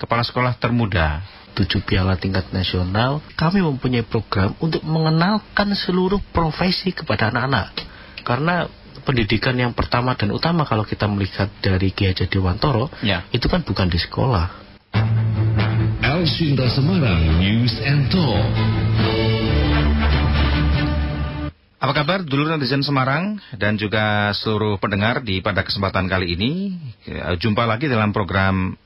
kepala sekolah termuda. 7 piala tingkat nasional, kami mempunyai program untuk mengenalkan seluruh profesi kepada anak-anak. Karena pendidikan yang pertama dan utama kalau kita melihat dari Ki Hajar Dewantoro, itu kan bukan di sekolah. El Sinta Semarang News and Talk. Apa kabar dulur netizen Semarang dan juga seluruh pendengar pada kesempatan kali ini. Jumpa lagi dalam program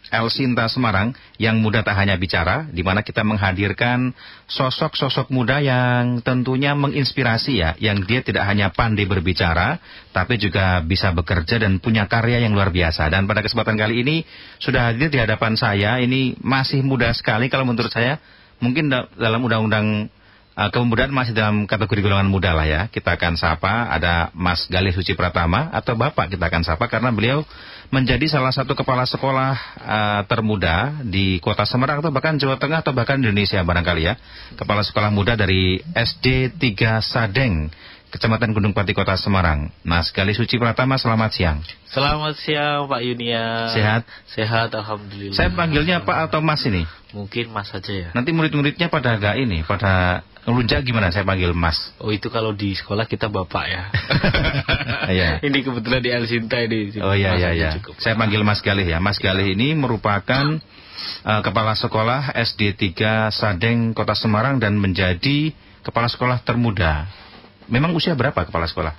El Sinta Semarang yang muda tak hanya bicara, di mana kita menghadirkan sosok-sosok muda yang tentunya menginspirasi ya, yang dia tidak hanya pandai berbicara, tapi juga bisa bekerja dan punya karya yang luar biasa. Dan pada kesempatan kali ini sudah hadir di hadapan saya, ini masih muda sekali kalau menurut saya, mungkin dalam undang-undang kemudaan masih dalam kategori golongan muda lah ya. Kita akan sapa, ada Mas Galih Suci Pratama, atau Bapak kita akan sapa karena beliau menjadi salah satu kepala sekolah termuda di Kota Semarang atau bahkan Jawa Tengah atau bahkan Indonesia barangkali ya. Kepala sekolah muda dari SD 3 Sadeng, Kecamatan Gunung Pati, Kota Semarang. Mas Galih Suci Pratama, selamat siang. Selamat siang Pak Yunia. Sehat? Sehat, alhamdulillah. Saya panggilnya Pak atau Mas ini? Mungkin Mas saja ya. Nanti murid-muridnya pada pada ngelunjak gimana saya panggil Mas? Oh, itu kalau di sekolah kita Bapak ya. Iya. Ini kebetulan di El Sinta ini. Oh iya. Saya panggil Mas Galih ya. Mas Galih ini merupakan kepala sekolah SD 3 Sadeng, Kota Semarang dan menjadi kepala sekolah termuda. Memang usia berapa kepala sekolah?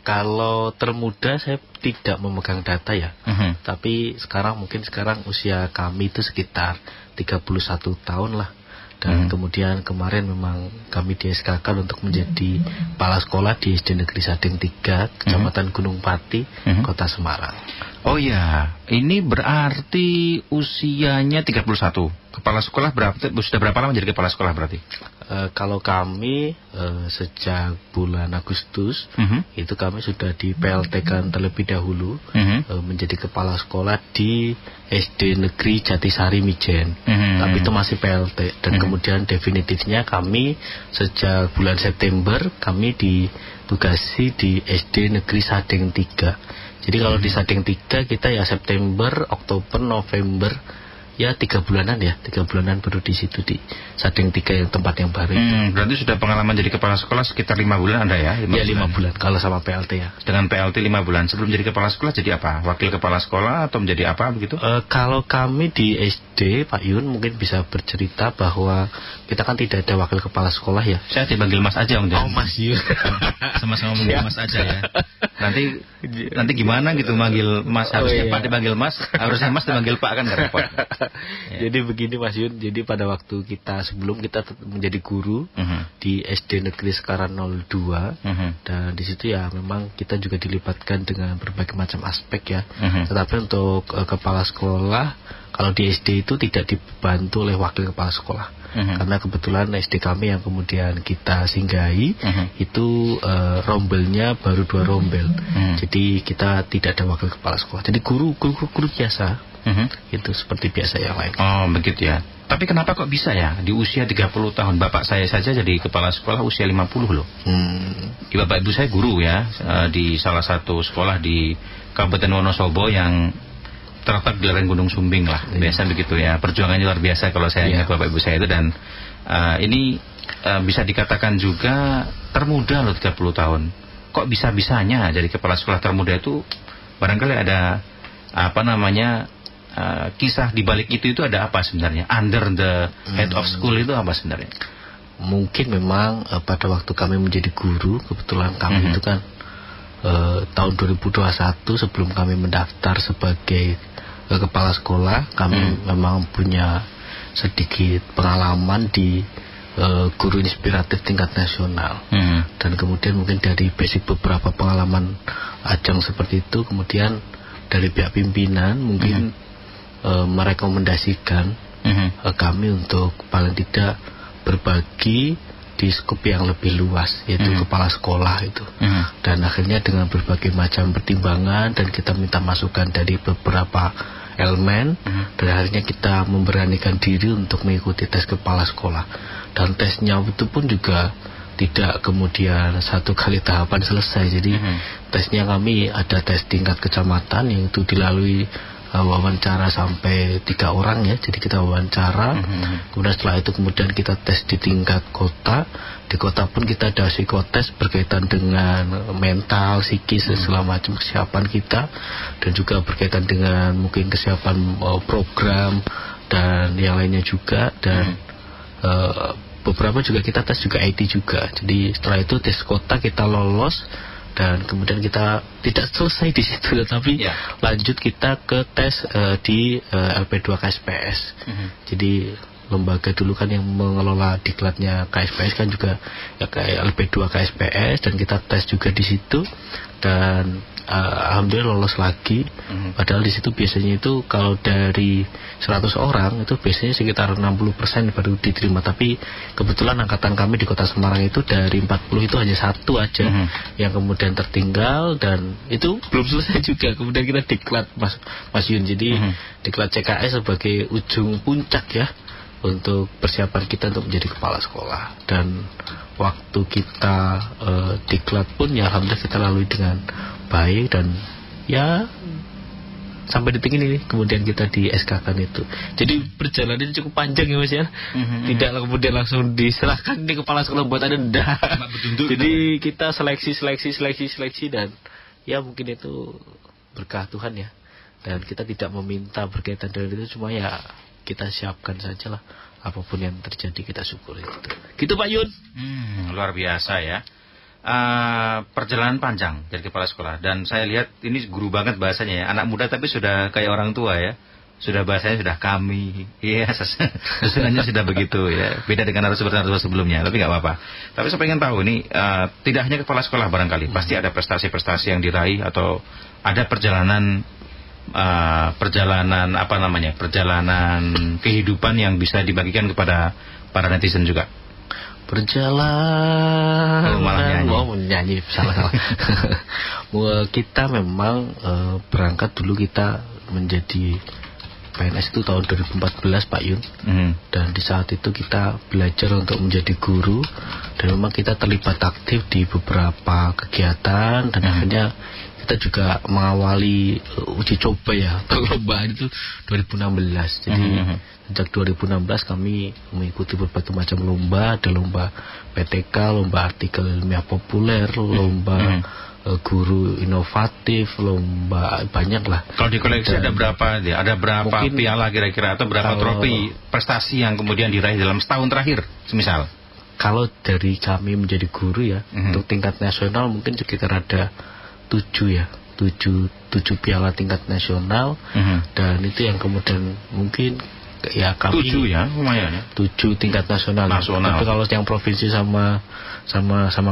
Kalau termuda saya tidak memegang data ya. Tapi mungkin sekarang usia kami itu sekitar 31 tahun lah. Dan kemudian kemarin memang kami di-SK-kan untuk menjadi kepala sekolah di SD Negeri Sadeng 3, Kecamatan Gunung Pati, Kota Semarang. Oh ya, ini berarti usianya 31. Kepala sekolah sudah berapa lama jadi kepala sekolah berarti? Kalau kami sejak bulan Agustus itu kami sudah di PLT-kan terlebih dahulu menjadi kepala sekolah di SD Negeri Jatisari Mijen. Tapi itu masih PLT dan kemudian definitifnya kami sejak bulan September kami ditugasi di SD Negeri Sadeng 3. Jadi kalau di Sadeng 3 kita ya September, Oktober, November, ya 3 bulanan ya, 3 bulanan baru di situ di Sadeng 3 yang tempat yang baru. Berarti sudah pengalaman jadi kepala sekolah sekitar 5 bulan Anda ya? 5 bulan kalau sama PLT ya. Dengan PLT 5 bulan. Sebelum jadi kepala sekolah jadi apa? Wakil kepala sekolah atau menjadi apa begitu? Kalau kami di SD, Pak Yun mungkin bisa bercerita bahwa kita kan tidak ada wakil kepala sekolah ya. Saya dipanggil Mas aja Om. Oh Mas Yun. Sama-sama manggil Mas aja ya. Nanti gimana gitu manggil Mas, harusnya Pak dipanggil Mas, harusnya Mas dipanggil Pak, kan nggak repot. Jadi begini Mas Yun, jadi pada waktu sebelum kita menjadi guru di SD Negeri Sekaran 02 dan di situ ya memang kita juga dilibatkan dengan berbagai macam aspek ya. Tetapi untuk kepala sekolah kalau di SD itu tidak dibantu oleh wakil kepala sekolah. Karena kebetulan SD kami yang kemudian kita singgahi itu rombelnya baru 2 rombel. Jadi kita tidak ada wakil kepala sekolah. Jadi guru biasa. Itu seperti biasa yang lain. Oh begitu ya. Tapi kenapa kok bisa ya di usia 30 tahun? Bapak saya saja jadi kepala sekolah usia 50 loh. Bapak ibu saya guru ya, di salah satu sekolah di Kabupaten Wonosobo yang terletak di lereng Gunung Sumbing lah. Biasa begitu ya. Perjuangannya luar biasa kalau saya ingat bapak ibu saya itu. Dan ini bisa dikatakan juga termuda loh 30 tahun. Kok bisa-bisanya jadi kepala sekolah termuda itu? Barangkali ada kisah di balik itu ada apa sebenarnya? Under the head of school itu apa sebenarnya? Mungkin memang pada waktu kami menjadi guru, kebetulan kami itu kan tahun 2021 sebelum kami mendaftar sebagai kepala sekolah, kami memang punya sedikit pengalaman di guru inspiratif tingkat nasional. Dan kemudian mungkin dari basic beberapa pengalaman ajang seperti itu, kemudian dari pihak pimpinan mungkin merekomendasikan kami untuk paling tidak berbagi di skup yang lebih luas, yaitu kepala sekolah itu. Dan akhirnya dengan berbagai macam pertimbangan dan kita minta masukan dari beberapa elemen, dan akhirnya kita memberanikan diri untuk mengikuti tes kepala sekolah. Dan tesnya itu pun juga tidak kemudian satu kali tahapan selesai. Jadi tesnya kami ada tes tingkat kecamatan yang itu dilalui wawancara sampai 3 orang ya. Jadi kita wawancara, kemudian setelah itu kemudian kita tes di tingkat kota. Di kota pun kita ada psikotes berkaitan dengan mental, psikis, segala macam kesiapan kita, dan juga berkaitan dengan mungkin kesiapan program dan yang lainnya juga. Dan beberapa juga kita tes juga IT juga. Jadi setelah itu tes kota kita lolos. Dan kemudian kita tidak selesai di situ, tetapi lanjut kita ke tes di LP2 KSPS. Jadi lembaga dulu kan yang mengelola diklatnya KSPS kan juga ya kayak LP2 KSPS, dan kita tes juga di situ. Dan alhamdulillah lolos lagi. Padahal di situ biasanya itu kalau dari 100 orang itu biasanya sekitar 60% baru diterima. Tapi kebetulan angkatan kami di Kota Semarang itu dari 40 itu hanya 1 aja yang kemudian tertinggal, dan itu belum selesai juga. Kemudian kita diklat Mas Yun. Jadi diklat CKS sebagai ujung puncak ya untuk persiapan kita untuk menjadi kepala sekolah. Dan waktu kita diklat pun ya alhamdulillah kita lalui dengan baik, dan ya sampai detik ini kemudian kita di SK kan itu. Jadi perjalanannya cukup panjang ya Mas ya. Tidak kemudian langsung diserahkan di kepala sekolah buat Anda. Jadi kita seleksi, dan ya mungkin itu berkah Tuhan ya. Dan kita tidak meminta berkaitan dengan itu, cuma ya kita siapkan sajalah, apapun yang terjadi kita syukuri itu. Gitu Pak Yun. Luar biasa ya. Perjalanan panjang dari kepala sekolah, dan saya lihat ini guru banget bahasanya ya, anak muda tapi sudah kayak orang tua ya, sudah bahasanya sudah kami, iya sebenarnya sudah begitu ya, beda dengan narasumber sebelumnya, tapi nggak apa-apa. Tapi saya pengen tahu ini tidak hanya kepala sekolah barangkali, pasti ada prestasi-prestasi yang diraih, atau ada perjalanan kehidupan yang bisa dibagikan kepada para netizen juga. Perjalanan nyanyi salah. Kita memang berangkat dulu kita menjadi PNS itu tahun 2014 Pak Yun. Dan di saat itu kita belajar untuk menjadi guru, dan memang kita terlibat aktif di beberapa kegiatan, dan akhirnya kita juga mengawali uji coba ya perlombaan itu 2016. Jadi sejak 2016 kami mengikuti berbagai macam lomba. Ada lomba PTK, lomba artikel ilmiah populer, lomba guru inovatif, lomba banyak lah. Kalau di koleksi ada berapa? Ada berapa piala kira-kira, atau berapa trofi prestasi yang kemudian diraih dalam setahun terakhir semisal? Kalau dari kami menjadi guru ya, untuk tingkat nasional mungkin sekitar ada 7 piala tingkat nasional. Dan itu yang kemudian mungkin ya kami 7 ya, lumayan ya. 7 tingkat nasional. Tapi kalau yang provinsi sama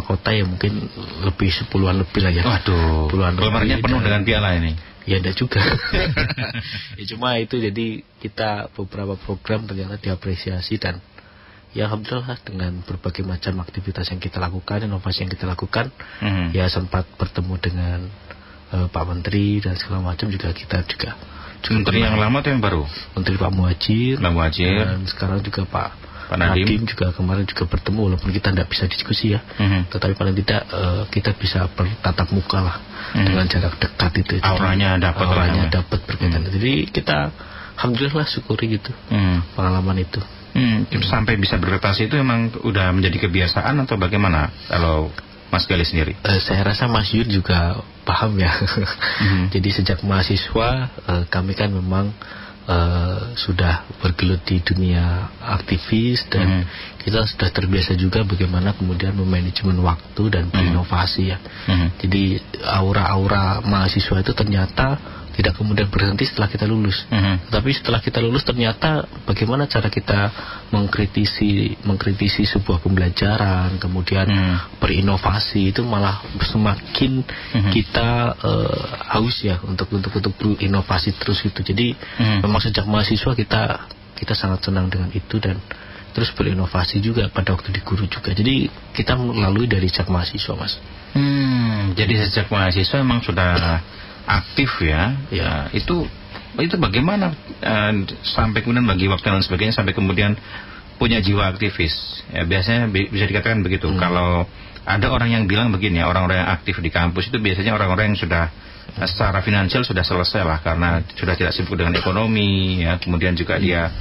kota ya mungkin lebih 10-an lebih lah ya. Waduh, lemarinya penuh dengan piala ini. Ya ada juga. Ya cuma itu, jadi kita beberapa program ternyata diapresiasi, dan ya alhamdulillah dengan berbagai macam aktivitas yang kita lakukan, inovasi yang kita lakukan, ya sempat bertemu dengan Pak Menteri dan segala macam juga. Kita juga Menteri yang lama atau yang baru? Menteri Pak Muhadjir. Dan sekarang juga Pak Nadiem juga kemarin juga bertemu, walaupun kita tidak bisa diskusi ya, tetapi paling tidak kita bisa bertatap muka lah, dengan jarak dekat itu. Auranya dapat berkaitan. Jadi kita alhamdulillah syukuri gitu pengalaman itu. Sampai bisa berprestasi itu memang udah menjadi kebiasaan atau bagaimana kalau Mas Gali sendiri? Saya rasa Mas Yud juga paham ya. Jadi sejak mahasiswa kami kan memang sudah bergelut di dunia aktivis, dan kita sudah terbiasa juga bagaimana kemudian memanajemen waktu dan berinovasi ya. Jadi aura-aura mahasiswa itu ternyata tidak kemudian berhenti setelah kita lulus. Tapi setelah kita lulus ternyata bagaimana cara kita mengkritisi sebuah pembelajaran, kemudian berinovasi, itu malah semakin kita haus ya untuk berinovasi terus itu. Jadi memang sejak mahasiswa kita sangat senang dengan itu, dan terus berinovasi juga pada waktu di guru juga. Jadi kita melalui dari sejak mahasiswa Mas. Jadi sejak mahasiswa memang sudah aktif ya. Itu bagaimana sampai kemudian bagi waktu dan sebagainya, sampai kemudian punya jiwa aktivis ya. Biasanya bisa dikatakan begitu. Kalau ada orang yang bilang begini ya, orang-orang yang aktif di kampus itu biasanya orang-orang yang sudah secara finansial sudah selesai lah karena sudah tidak sibuk dengan ekonomi ya, kemudian juga dia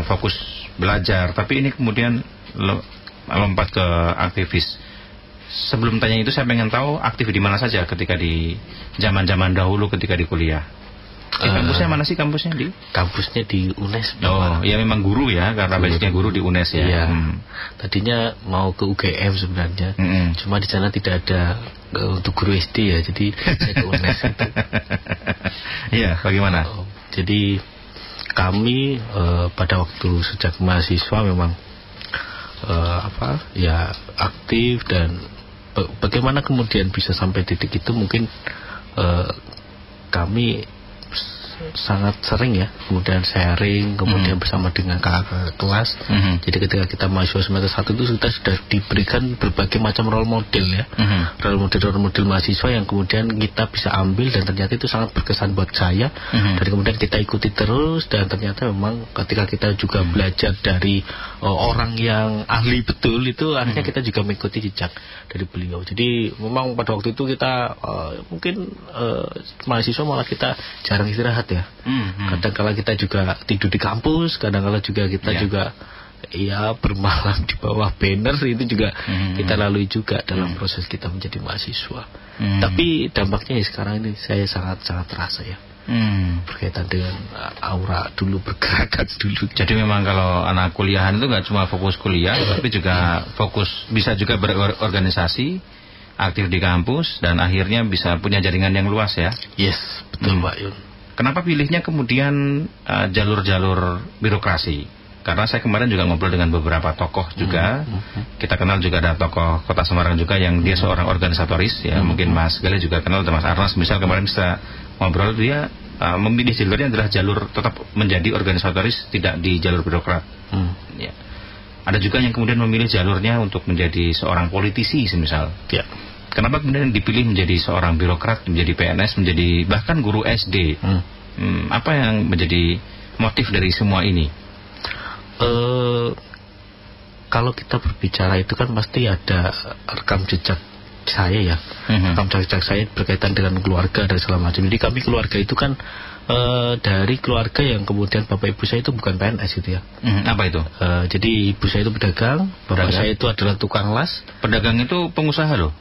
fokus belajar, tapi ini kemudian lompat ke aktivis. Sebelum tanya itu saya pengen tahu aktif di mana saja ketika di zaman-zaman dahulu ketika di kuliah. Kampusnya mana sih kampusnya di? Kampusnya di UNES. Oh, ya memang guru ya, karena basicnya guru di UNES ya. Iya. Tadinya mau ke UGM sebenarnya, cuma di sana tidak ada untuk guru SD ya, jadi saya ke UNES itu. Iya, bagaimana? Jadi kami pada waktu sejak mahasiswa memang aktif, dan bagaimana kemudian bisa sampai titik itu mungkin kami sangat sering ya, kemudian sharing, kemudian bersama dengan kakak kelas. Jadi ketika kita mahasiswa semester 1 itu kita sudah diberikan berbagai macam role model ya, role model mahasiswa yang kemudian kita bisa ambil, dan ternyata itu sangat berkesan buat saya. Dan kemudian kita ikuti terus, dan ternyata memang ketika kita juga belajar dari orang yang ahli betul itu, akhirnya kita juga mengikuti jejak dari beliau. Jadi memang pada waktu itu kita mungkin mahasiswa malah kita jarang istirahat ya. Kadang-kala kita juga tidur di kampus, kadang-kala juga kita juga bermalam di bawah banner, itu juga kita lalui juga dalam proses kita menjadi mahasiswa. Tapi dampaknya ya sekarang ini saya sangat terasa ya. Berkaitan dengan aura dulu, pergerakan dulu. Jadi memang kalau anak kuliahan itu nggak cuma fokus kuliah, tapi juga fokus, bisa juga berorganisasi, aktif di kampus, dan akhirnya bisa punya jaringan yang luas ya. Yes, betul Pak Yun. Kenapa pilihnya kemudian jalur-jalur birokrasi? Karena saya kemarin juga ngobrol dengan beberapa tokoh juga. Kita kenal juga ada tokoh Kota Semarang juga yang dia seorang organisatoris ya. Mungkin Mas Gale juga kenal, Mas Arnas misal, kemarin kita ngobrol, dia memilih jalurnya adalah jalur tetap menjadi organisatoris, tidak di jalur birokrat. Ya. Ada juga yang kemudian memilih jalurnya untuk menjadi seorang politisi semisal. Ya. Kenapa kemudian dipilih menjadi seorang birokrat, menjadi PNS, menjadi bahkan guru SD? Apa yang menjadi motif dari semua ini? Kalau kita berbicara itu kan pasti ada rekam jejak saya ya. Rekam jejak saya berkaitan dengan keluarga dan segala macam. Jadi kami keluarga itu kan dari keluarga yang kemudian bapak ibu saya itu bukan PNS gitu ya. Apa itu? Jadi ibu saya itu pedagang, bapak saya itu adalah tukang las. Pedagang itu pengusaha loh?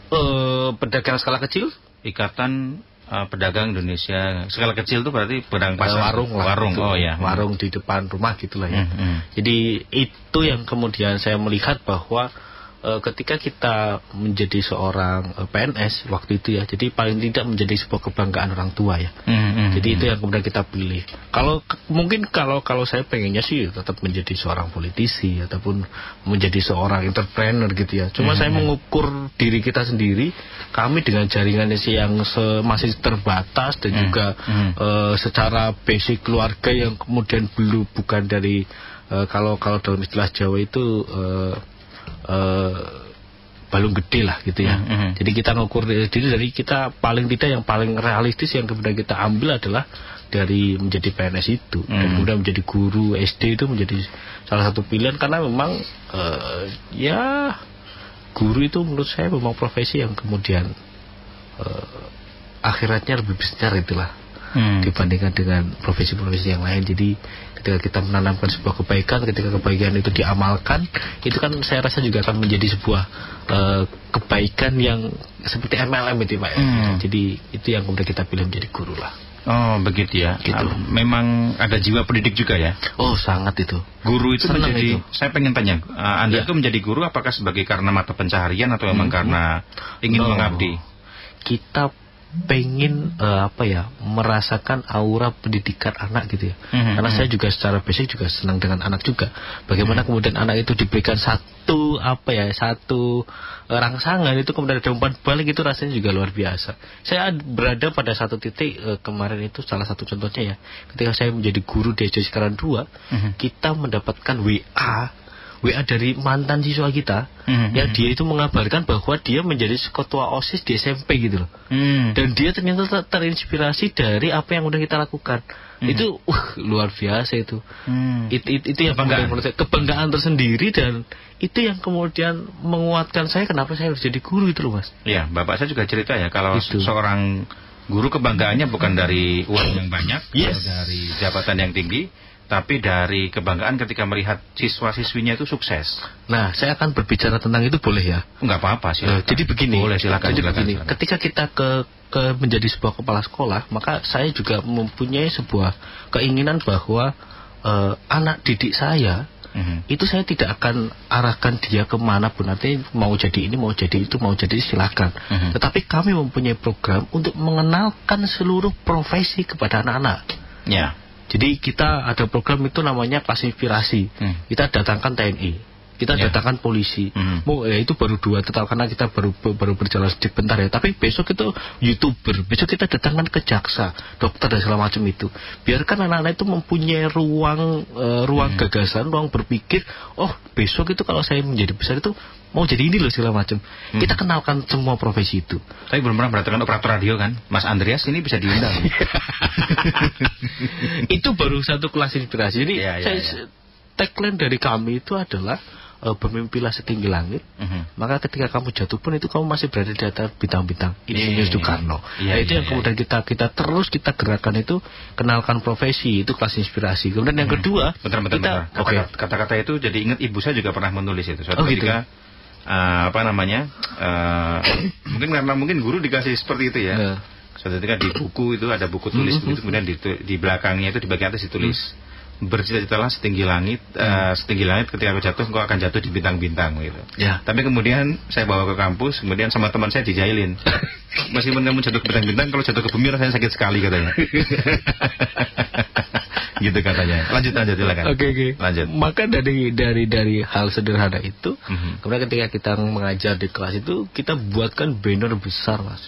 Pedagang skala kecil. Ikatan Pedagang Indonesia skala kecil itu berarti pedagang pasar, warung lah. Warung, gitu. Warung di depan rumah gitulah ya. Jadi itu yang kemudian saya melihat bahwa ketika kita menjadi seorang PNS waktu itu ya, jadi paling tidak menjadi sebuah kebanggaan orang tua ya. Jadi itu yang kemudian kita pilih. Mungkin kalau saya pengennya sih tetap menjadi seorang politisi ataupun menjadi seorang entrepreneur gitu ya. Cuma saya mengukur diri kita sendiri, kami dengan jaringan yang masih terbatas, dan juga secara basic keluarga yang kemudian bukan dari kalau dalam istilah Jawa itu balung gede lah gitu ya. Jadi kita ngukur diri dari kita paling tidak yang paling realistis yang kemudian kita ambil adalah dari menjadi PNS itu, dan kemudian menjadi guru SD itu menjadi salah satu pilihan, karena memang guru itu menurut saya memang profesi yang kemudian akhiratnya lebih besar itulah dibandingkan dengan profesi-profesi yang lain. Jadi ketika kita menanamkan sebuah kebaikan, ketika kebaikan itu diamalkan, itu kan saya rasa juga akan menjadi sebuah kebaikan yang seperti MLM itu Pak. Jadi itu yang kemudian kita pilih menjadi guru lah. Oh begitu ya. Gitu. Memang ada jiwa pendidik juga ya. Oh sangat itu. Guru itu senang menjadi. Itu. Saya pengen tanya, Anda itu menjadi guru apakah sebagai karena mata pencaharian atau memang karena ingin mengabdi? Kita pengen merasakan aura pendidikan anak gitu ya. Karena saya juga secara basic juga senang dengan anak juga. Bagaimana kemudian anak itu diberikan satu rangsangan, itu kemudian ada umpan balik, itu rasanya juga luar biasa. Saya berada pada satu titik kemarin itu, salah satu contohnya ya, ketika saya menjadi guru di SD Sekarang 2, kita mendapatkan WA WA dari mantan siswa kita, ya dia itu mengabarkan bahwa dia menjadi ketua OSIS di SMP gitu loh. Dan dia ternyata terinspirasi dari apa yang udah kita lakukan. Itu luar biasa itu. Itu yang kebanggaan tersendiri, dan itu yang kemudian menguatkan saya kenapa saya harus jadi guru itu loh, Mas. Iya, Bapak saya juga cerita ya, kalau seorang guru kebanggaannya bukan dari uang yang banyak, dari jabatan yang tinggi, tapi dari kebanggaan ketika melihat siswa-siswinya itu sukses. Nah, saya akan berbicara tentang itu, boleh ya? Enggak apa-apa sih. Jadi begini. Boleh, silakan. Ketika kita ke menjadi sebuah kepala sekolah, maka saya juga mempunyai sebuah keinginan bahwa anak didik saya itu saya tidak akan arahkan dia kemana pun, artinya mau jadi ini, mau jadi itu, mau jadi silakan. Tetapi kami mempunyai program untuk mengenalkan seluruh profesi kepada anak-anak. Ya. Jadi kita ada program itu namanya kelas inspirasi. Kita datangkan TNI, kita datangkan polisi. Itu baru 2 total karena kita baru berjalan sedikit bentar ya. Tapi besok itu YouTuber, besok kita datangkan ke jaksa, dokter dan segala macam itu. Biarkan anak-anak itu mempunyai ruang gagasan, ruang berpikir. Oh, besok itu kalau saya menjadi besar itu mau jadi ini loh segala macam. Kita kenalkan semua profesi itu. Tapi belum pernah berarti operator radio kan, Mas Andreas ini bisa diundang. Itu baru satu kelas inspirasi. Jadi tagline dari kami itu adalah bermimpilah setinggi langit, maka ketika kamu jatuh pun itu kamu masih berada di atas bintang-bintang. Ini Soekarno. Itu yang kemudian kita terus kita gerakan itu, kenalkan profesi, itu kelas inspirasi. Kemudian yang kedua, bentar. Kata-kata itu jadi ingat ibu saya juga pernah menulis itu. Suatu ketika mungkin guru dikasih seperti itu ya. Suatu ketika di buku itu ada buku tulis itu, kemudian di belakangnya itu di bagian atas ditulis, bercita-citalah setinggi langit, setinggi langit, ketika kau jatuh engkau akan jatuh di bintang-bintang gitu. Ya. Tapi kemudian saya bawa ke kampus, kemudian sama teman saya dijailin. Meskipun kamu jatuh ke bintang-bintang, kalau jatuh ke bumi rasanya sakit sekali katanya. Gitu katanya. Lanjut silakan. Oke. Lanjut. Maka dari hal sederhana itu, kemudian ketika kita mengajar di kelas itu, kita buatkan banner besar, Mas.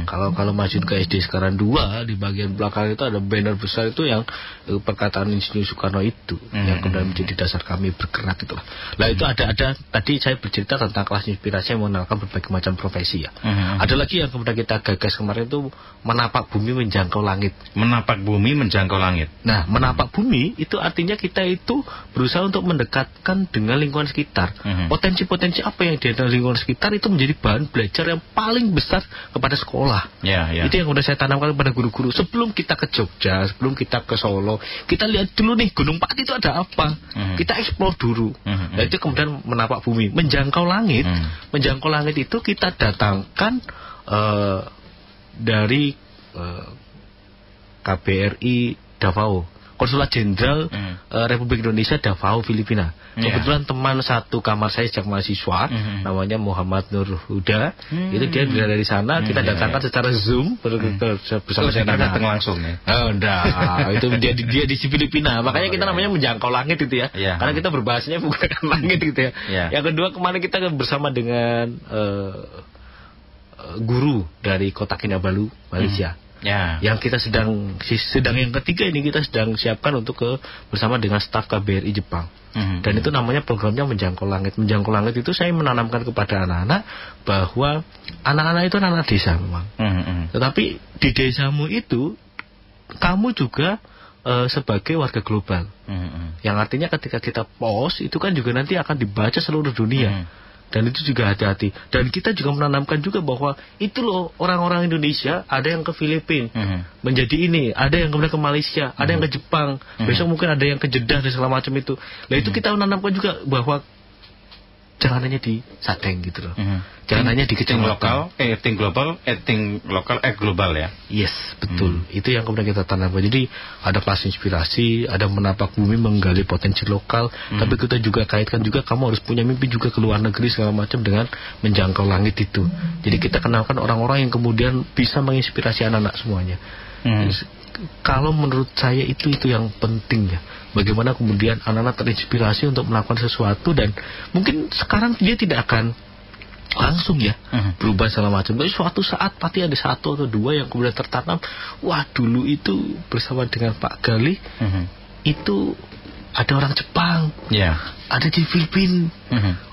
Kalau masuk ke SD sekarang 2, di bagian belakang itu ada banner besar itu yang perkataan Insinyur Soekarno itu, yang kemudian menjadi dasar kami bergerak itu. Lah itu ada tadi saya bercerita tentang kelas inspirasi yang mengenalkan berbagai macam profesi ya. Ada lagi yang kemudian kita gagas kemarin itu menapak bumi menjangkau langit. Menapak bumi menjangkau langit. Nah, menapak bumi itu artinya kita itu berusaha untuk mendekatkan dengan lingkungan sekitar. Potensi-potensi apa yang di dalam lingkungan sekitar itu menjadi bahan belajar yang paling besar kepada sekolah. Itu yang udah saya tanamkan kepada guru-guru. Sebelum kita ke Jogja, sebelum kita ke Solo, kita lihat dulu nih Gunung Pati itu ada apa. Kita eksplor dulu. Nah, itu kemudian menapak bumi, menjangkau langit. Menjangkau langit itu kita datangkan dari KBRI Davao, Konsulat Jenderal Republik Indonesia Davao, Filipina. Kebetulan teman satu kamar saya sejak mahasiswa, namanya Muhammad Nur Huda. Itu dia dari sana, kita datangkan secara Zoom bersama dengan datang langsung ya. Itu dia di Filipina. Makanya kita namanya menjangkau langit itu ya. Karena kita berbahasanya menggunakan langit gitu ya. Yang kedua, kemarin kita bersama dengan guru dari Kota Kinabalu, Malaysia. Yang kita sedang yang ketiga ini kita sedang siapkan untuk bersama dengan staf KBRI Jepang. Dan itu namanya programnya Menjangkau Langit. Menjangkau Langit itu saya menanamkan kepada anak-anak bahwa anak-anak itu anak desa memang. Tetapi di desamu itu kamu juga sebagai warga global. Yang artinya ketika kita post itu kan juga nanti akan dibaca seluruh dunia. Dan itu juga hati-hati. Dan kita juga menanamkan juga bahwa itu loh orang-orang Indonesia, ada yang ke Filipina menjadi ini, ada yang kemudian ke Malaysia, ada yang ke Jepang, besok mungkin ada yang ke Jeddah dan segala macam itu. Nah itu kita menanamkan juga bahwa jangan hanya di Sadeng gitu loh. Jangan hanya di lokal, think global, think lokal, global ya. Yes, betul. Itu yang kemudian kita tanamkan. Jadi ada kelas inspirasi, ada menapak bumi menggali potensi lokal, tapi kita juga kaitkan juga kamu harus punya mimpi juga ke luar negeri segala macam dengan menjangkau langit itu. Jadi kita kenalkan orang-orang yang kemudian bisa menginspirasi anak-anak semuanya. Kalau menurut saya itu yang penting ya. Bagaimana kemudian anak-anak terinspirasi untuk melakukan sesuatu, dan mungkin sekarang dia tidak akan langsung ya berubah segala macam. Tapi suatu saat pasti ada 1 atau 2 yang kemudian tertanam. Wah, dulu itu bersama dengan Pak Gali itu ada orang Jepang, ada di Filipina.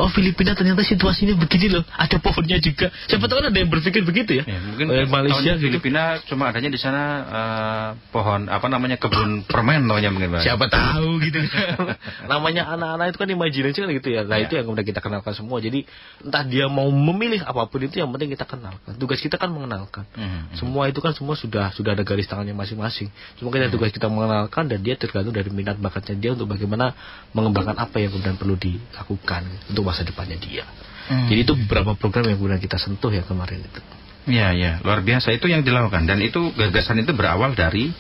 Oh, Filipina ternyata situasinya begini loh, ada pohonnya juga. Siapa tahu ada yang berpikir begitu ya. Mungkin Malaysia gitu. Filipina cuma adanya di sana pohon kebun permen namanya mungkin. Siapa tahu gitu. Namanya anak-anak itu kan imajinasi kan gitu ya. Nah, itu yang kemudian kita kenalkan semua. Jadi entah dia mau memilih apapun itu, yang penting kita kenalkan. Tugas kita kan mengenalkan. Semua itu kan semua sudah ada garis tangannya masing-masing. Cuma kita tugas kita mengenalkan, dan dia tergantung dari minat bakatnya dia untuk bagaimana mengembangkan apa yang kemudian perlu dilakukan untuk masa depannya dia. Jadi itu beberapa program yang kemudian kita sentuh ya kemarin itu. Ya, luar biasa itu yang dilakukan. Dan itu gagasan itu berawal dari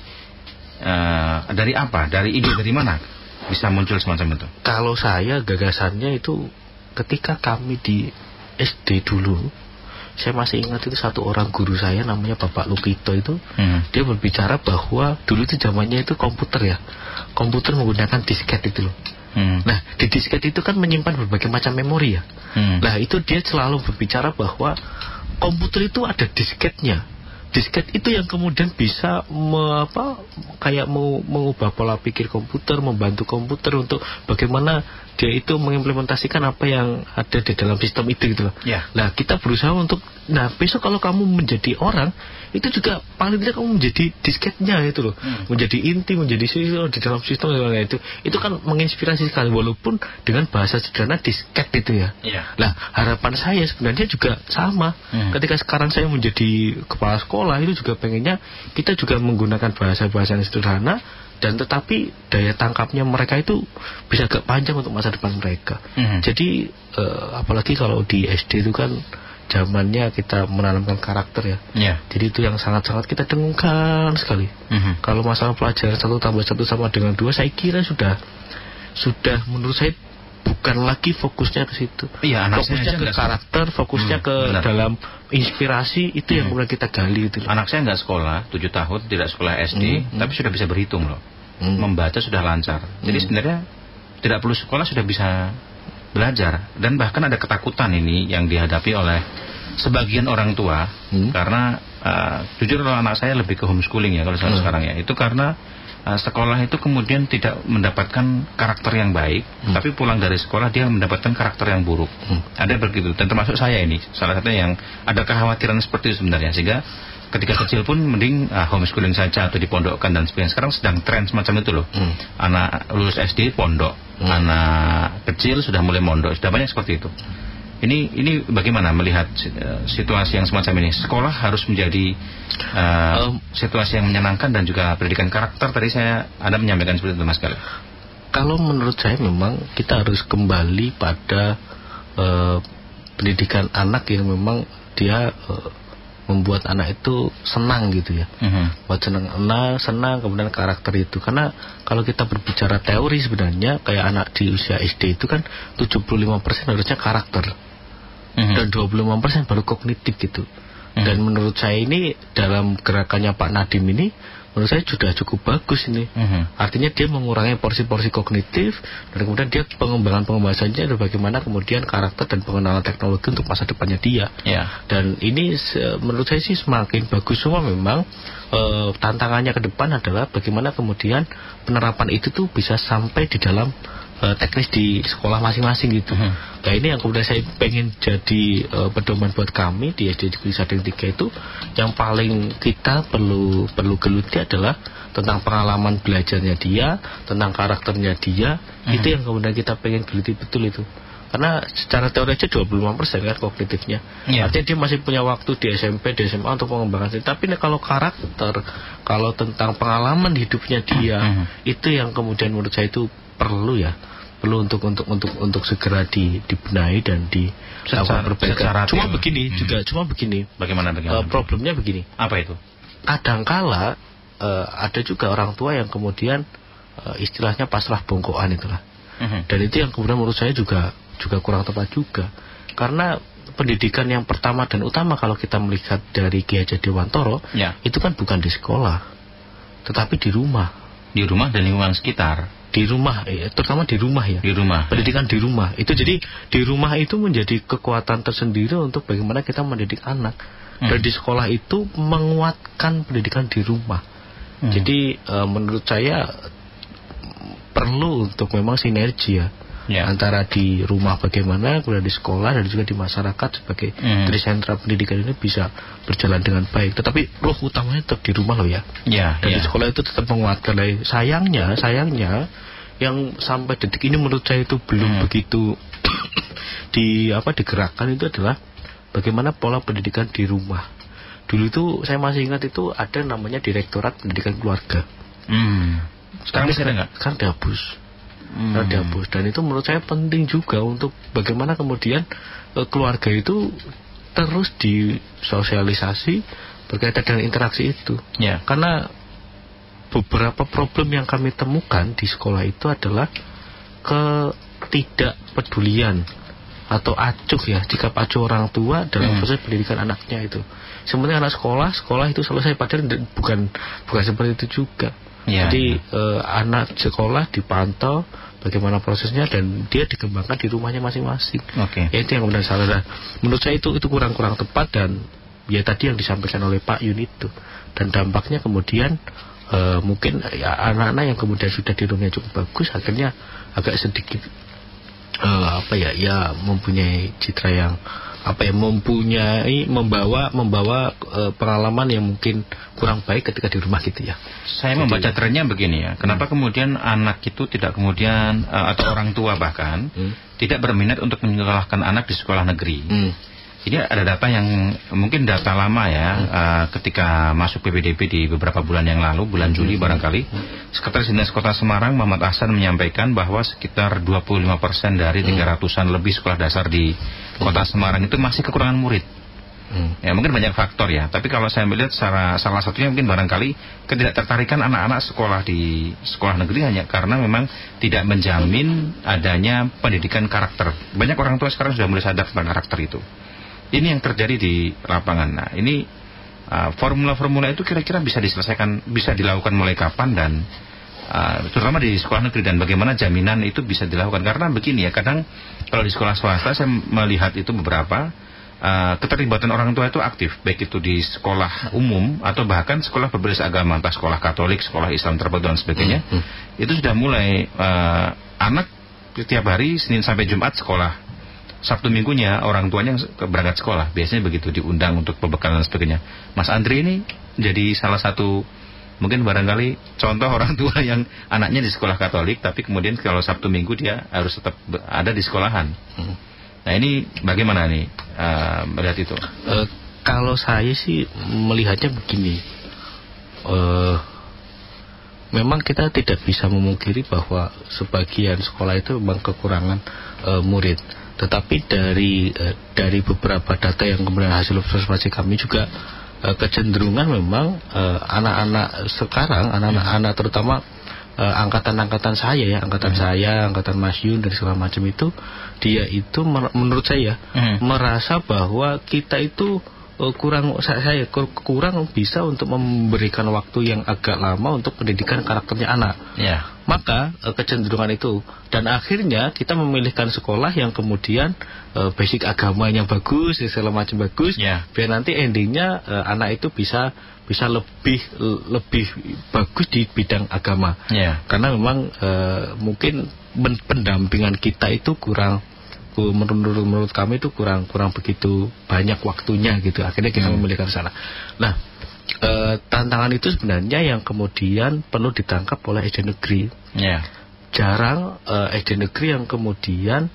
apa? Dari ide dari mana bisa muncul semacam itu? Kalau saya gagasannya itu ketika kami di SD dulu, saya masih ingat itu satu orang guru saya namanya Bapak Lukito itu, dia berbicara bahwa dulu itu zamannya itu komputer ya, komputer menggunakan disket itu loh. Nah, di disket itu kan menyimpan berbagai macam memori ya. Nah, itu dia selalu berbicara bahwa komputer itu ada disketnya. Disket itu yang kemudian bisa mengubah pola pikir komputer, membantu komputer untuk bagaimana dia itu mengimplementasikan apa yang ada di dalam sistem itu gitu loh. Nah, kita berusaha untuk, besok kalau kamu menjadi orang, itu juga paling tidak kamu menjadi disketnya itu loh. Menjadi inti, menjadi di dalam sistem itu kan menginspirasi sekali, walaupun dengan bahasa sederhana disket itu ya. Nah, harapan saya sebenarnya juga sama. Ketika sekarang saya menjadi kepala sekolah, itu juga pengennya kita juga menggunakan bahasa-bahasa yang sederhana, dan tetapi daya tangkapnya mereka itu bisa agak panjang untuk masa depan mereka. Jadi apalagi kalau di SD itu kan zamannya kita menanamkan karakter ya. Jadi itu yang sangat-sangat kita dengungkan sekali. Kalau masalah pelajaran 1+1 sama dengan 2, saya kira sudah menurut saya bukan lagi fokusnya ke situ. Fokusnya ke karakter, fokusnya ke dalam inspirasi, itu yang kemudian kita gali itu. Anak saya nggak sekolah 7 tahun, tidak sekolah SD, tapi sudah bisa berhitung loh. Membaca sudah lancar. Jadi sebenarnya tidak perlu sekolah sudah bisa belajar. Dan bahkan ada ketakutan ini yang dihadapi oleh sebagian orang tua, karena jujur kalau anak saya lebih ke homeschooling ya kalau sekarang ya. Itu karena sekolah itu kemudian tidak mendapatkan karakter yang baik, tapi pulang dari sekolah dia mendapatkan karakter yang buruk. Ada begitu, dan termasuk saya ini salah satunya yang ada kekhawatiran seperti itu sebenarnya, sehingga ketika kecil pun mending homeschooling saja atau dipondokkan dan sebagainya. Sekarang sedang tren semacam itu loh. Anak lulus SD pondok, anak kecil sudah mulai mondok, sudah banyak seperti itu. Ini bagaimana melihat situasi yang semacam ini? Sekolah harus menjadi situasi yang menyenangkan dan juga pendidikan karakter. Tadi Anda menyampaikan seperti itu, Mas Galih. Kalau menurut saya memang kita harus kembali pada pendidikan anak yang memang dia membuat anak itu senang gitu ya. Buat senang kemudian karakter itu. Karena kalau kita berbicara teori sebenarnya kayak anak di usia SD itu kan 75% harusnya karakter. Dan 25% baru kognitif gitu. Dan menurut saya ini dalam gerakannya Pak Nadiem ini, menurut saya sudah cukup bagus ini. Artinya dia mengurangi porsi-porsi kognitif, dan kemudian dia pengembangannya adalah bagaimana kemudian karakter dan pengenalan teknologi untuk masa depannya dia. Dan ini menurut saya sih semakin bagus semua. Memang tantangannya ke depan adalah bagaimana kemudian penerapan itu tuh bisa sampai di dalam teknis di sekolah masing-masing gitu. Nah, ini yang kemudian saya pengen jadi pedoman buat kami di SD Negeri Sadeng 3 itu. Yang paling kita perlu geluti adalah tentang pengalaman belajarnya dia, tentang karakternya dia. Itu yang kemudian kita pengen geluti betul itu. Karena secara teori aja 25% kan kognitifnya. Artinya dia masih punya waktu di SMP, di SMA untuk pengembangan diri. Tapi kalau karakter, kalau tentang pengalaman hidupnya dia, itu yang kemudian menurut saya itu perlu untuk segera dibenahi dan dilakukan perbaikan. Cuma begini. Bagaimana? Problemnya begini. Apa itu? Kadangkala ada juga orang tua yang kemudian istilahnya pasrah bongkoan itulah. Dan itu yang kemudian menurut saya juga kurang tepat juga. Karena pendidikan yang pertama dan utama kalau kita melihat dari Ki Hajar Dewantoro, itu kan bukan di sekolah, tetapi di rumah. Di rumah dan lingkungan sekitar. Di rumah, terutama di rumah ya. Di rumah. Pendidikan di rumah. Itu jadi di rumah itu menjadi kekuatan tersendiri untuk bagaimana kita mendidik anak. Dan di sekolah itu menguatkan pendidikan di rumah. Jadi menurut saya perlu untuk memang sinergi ya. Antara di rumah bagaimana, kemudian di sekolah dan juga di masyarakat sebagai dari sentra pendidikan ini bisa berjalan dengan baik. Tetapi roh utamanya tetap di rumah loh ya. Dan di sekolah itu tetap menguatkan. Sayangnya yang sampai detik ini menurut saya itu belum begitu digerakkan itu adalah bagaimana pola pendidikan di rumah. Dulu itu saya masih ingat itu ada namanya Direktorat Pendidikan Keluarga. Sekarang masih ada nggak? Sekarang dihapus. Dan itu menurut saya penting juga untuk bagaimana kemudian keluarga itu terus disosialisasi berkaitan dengan interaksi itu. Karena beberapa problem yang kami temukan di sekolah itu adalah ketidakpedulian atau acuh ya, sikap acuh orang tua dalam proses pendidikan anaknya itu. Sebenarnya anak sekolah itu selesai, padahal bukan seperti itu juga. Jadi anak sekolah dipantau bagaimana prosesnya dan dia dikembangkan di rumahnya masing-masing. Itu yang kemudian salah. Menurut saya itu kurang tepat, dan ya tadi yang disampaikan oleh Pak Yun itu. Dan dampaknya kemudian mungkin ya, anak-anak yang kemudian sudah di rumahnya cukup bagus akhirnya agak sedikit mempunyai citra yang membawa pengalaman yang mungkin kurang baik ketika di rumah gitu ya. Saya membaca trennya begini ya. Kenapa kemudian anak itu tidak kemudian atau orang tua bahkan tidak berminat untuk menyekolahkan anak di sekolah negeri? Ini ada data yang mungkin data lama ya, ketika masuk PPDB di beberapa bulan yang lalu, bulan Juli barangkali, Sekretaris Dinas Kota Semarang Muhammad Ahsan menyampaikan bahwa sekitar 25% dari 300-an lebih sekolah dasar di Kota Semarang itu masih kekurangan murid. Ya mungkin banyak faktor ya, tapi kalau saya melihat salah satunya mungkin barangkali ketidaktertarikan anak-anak sekolah di sekolah negeri hanya karena memang tidak menjamin adanya pendidikan karakter. Banyak orang tua sekarang sudah mulai sadar tentang karakter itu. Ini yang terjadi di lapangan. Nah ini formula-formula itu kira-kira bisa diselesaikan, bisa dilakukan mulai kapan, dan terutama di sekolah negeri, dan bagaimana jaminan itu bisa dilakukan. Karena begini ya, kadang kalau di sekolah swasta saya melihat itu beberapa keterlibatan orang tua itu aktif, baik itu di sekolah umum atau bahkan sekolah berbasis agama, entah sekolah Katolik, sekolah Islam tertentu dan sebagainya. Itu sudah mulai anak setiap hari Senin sampai Jumat sekolah, Sabtu Minggunya orang tuanya berangkat sekolah. Biasanya begitu, diundang untuk pembekalan dan sebagainya. Mas Andri ini jadi salah satu mungkin barangkali contoh orang tua yang anaknya di sekolah Katolik, tapi kemudian kalau Sabtu Minggu dia harus tetap ada di sekolahan. Nah ini bagaimana nih melihat itu? Kalau saya sih melihatnya begini, memang kita tidak bisa memungkiri bahwa sebagian sekolah itu memang kekurangan murid. Tetapi dari beberapa data yang kemudian hasil observasi kami juga kecenderungan memang anak-anak sekarang, anak-anak terutama angkatan saya ya, angkatan Mas Yun dan segala macam itu, dia itu menurut saya merasa bahwa kita itu kurang bisa untuk memberikan waktu yang agak lama untuk pendidikan karakternya anak. Maka kecenderungan itu, dan akhirnya kita memilihkan sekolah yang kemudian basic agamanya bagus, segala macam bagus, biar nanti endingnya anak itu bisa lebih bagus di bidang agama. Karena memang mungkin pendampingan kita itu kurang, menurut kami itu kurang begitu banyak waktunya gitu. Akhirnya kita memilihkan sana. Nah, tantangan itu sebenarnya yang kemudian perlu ditangkap oleh SD negeri. Jarang SD negeri yang kemudian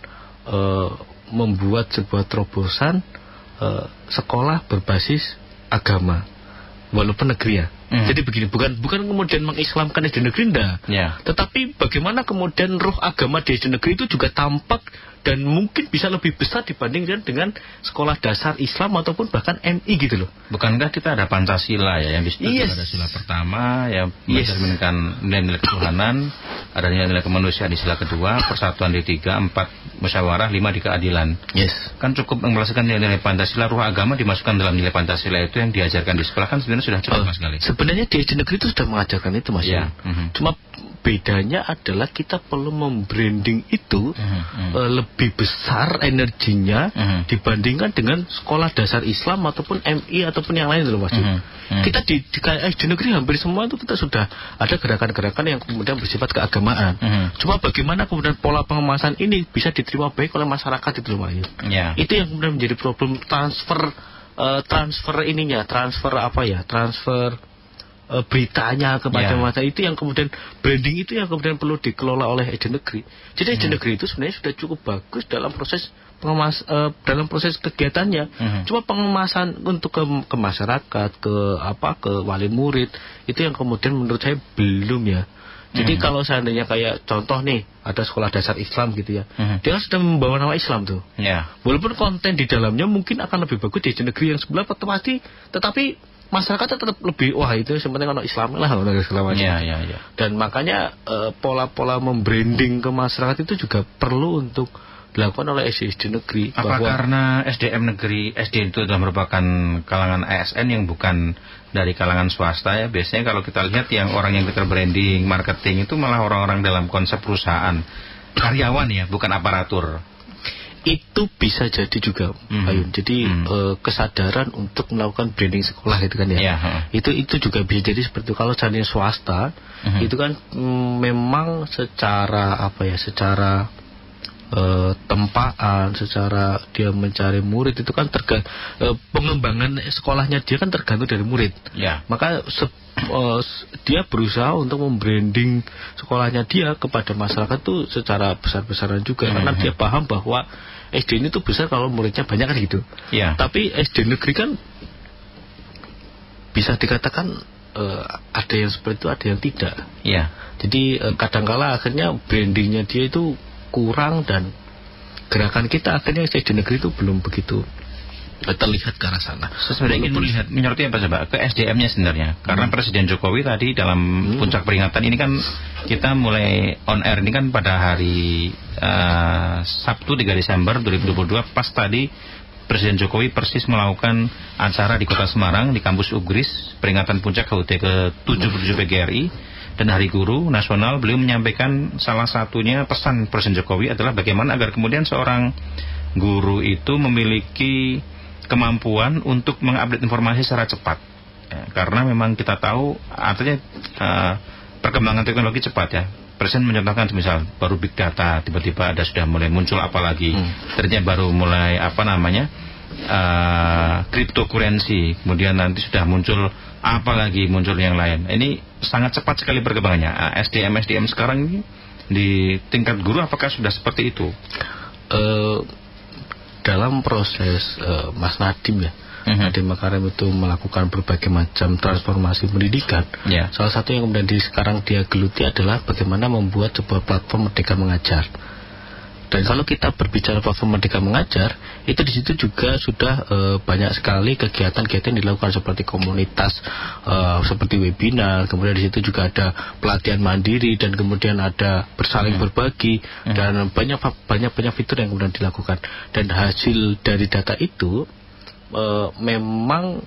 membuat sebuah terobosan sekolah berbasis agama, walaupun negeri ya. Jadi begini, bukan kemudian mengislamkan SD negeri, tetapi bagaimana kemudian roh agama di SD negeri itu juga tampak dan mungkin bisa lebih besar dibandingkan dengan sekolah dasar Islam ataupun bahkan MI gitu loh. Bukankah kita ada Pancasila ya, yang disebut ada sila pertama yang mencerminkan nilai-nilai ketuhanan, ada nilai-nilai kemanusiaan di sila kedua, persatuan di 3, 4 musyawarah, 5 di keadilan. Kan cukup menjelaskan nilai-nilai Pancasila, ruh agama dimasukkan dalam nilai Pancasila itu yang diajarkan di sekolah, kan sebenarnya sudah cukup Mas Gali. Sebenarnya di SD negeri itu sudah mengajarkan itu Mas. Cuma bedanya adalah kita perlu membranding itu lebih besar energinya dibandingkan dengan sekolah dasar Islam ataupun MI ataupun yang lain loh Mas. Kita di negeri hampir semua itu kita sudah ada gerakan-gerakan yang kemudian bersifat keagamaan. Cuma bagaimana kemudian pola pengemasan ini bisa diterima baik oleh masyarakat itu loh Mas. Itu yang kemudian menjadi problem transfer beritanya kepada masa itu yang kemudian branding itu yang kemudian perlu dikelola oleh SD negeri. Jadi SD negeri itu sebenarnya sudah cukup bagus dalam proses dalam proses kegiatannya. Cuma pengemasan untuk ke masyarakat, ke wali murid itu yang kemudian menurut saya belum ya. Jadi kalau seandainya kayak contoh nih ada sekolah dasar Islam gitu ya, dia sudah membawa nama Islam tuh. Walaupun konten di dalamnya mungkin akan lebih bagus di SD negeri yang sebelah tetapi masyarakat tetap lebih wah itu sebenarnya kalau Islam lah segala macam. Dan makanya pola-pola membranding ke masyarakat itu juga perlu untuk dilakukan oleh SD negeri. Apa karena SDM negeri SD itu adalah merupakan kalangan ASN yang bukan dari kalangan swasta ya? Biasanya kalau kita lihat yang orang yang pintar branding, marketing itu malah orang-orang dalam konsep perusahaan, karyawan ya, bukan aparatur. Itu bisa jadi juga Ayun. Jadi kesadaran untuk melakukan branding sekolah itu kan ya. Itu juga bisa jadi seperti itu. Kalau seandainya swasta itu kan memang secara secara tempaan, secara dia mencari murid itu kan pengembangan sekolahnya dia kan tergantung dari murid. Maka dia berusaha untuk membranding sekolahnya dia kepada masyarakat tuh secara besar-besaran juga karena dia paham bahwa SD ini tuh besar kalau muridnya banyak kan gitu. Tapi SD negeri kan bisa dikatakan ada yang seperti itu, ada yang tidak. Jadi kadangkala akhirnya brandingnya dia itu kurang dan gerakan kita akhirnya SD negeri itu belum begitu terlihat ke arah sana. Sebenarnya ingin melihat menyoroti apa coba ke SDM-nya sebenarnya. Karena Presiden Jokowi tadi dalam puncak peringatan ini kan kita mulai on air ini kan pada hari Sabtu 3 Desember 2022 pas tadi Presiden Jokowi persis melakukan acara di Kota Semarang di kampus UGRIS peringatan puncak HUT ke-77 PGRI dan Hari Guru Nasional. Beliau menyampaikan salah satunya pesan Presiden Jokowi adalah bagaimana agar kemudian seorang guru itu memiliki kemampuan untuk mengupdate informasi secara cepat karena memang kita tahu artinya perkembangan teknologi cepat ya. Presiden mencontohkan misal baru big data tiba-tiba ada sudah mulai muncul apalagi ternyata baru mulai cryptocurrency kemudian nanti sudah muncul apalagi muncul yang lain. Ini sangat cepat sekali perkembangannya. SDM sekarang ini di tingkat guru apakah sudah seperti itu? Dalam proses Mas Nadiem ya, Nadiem Makarim itu melakukan berbagai macam transformasi pendidikan. Salah satu yang kemudian sekarang dia geluti adalah bagaimana membuat sebuah platform Merdeka Mengajar. Dan kalau kita berbicara platform Merdeka Mengajar, itu di situ juga sudah banyak sekali kegiatan-kegiatan yang dilakukan seperti komunitas, seperti webinar, kemudian di situ juga ada pelatihan mandiri dan kemudian ada bersaling berbagi dan banyak fitur yang kemudian dilakukan. Dan hasil dari data itu memang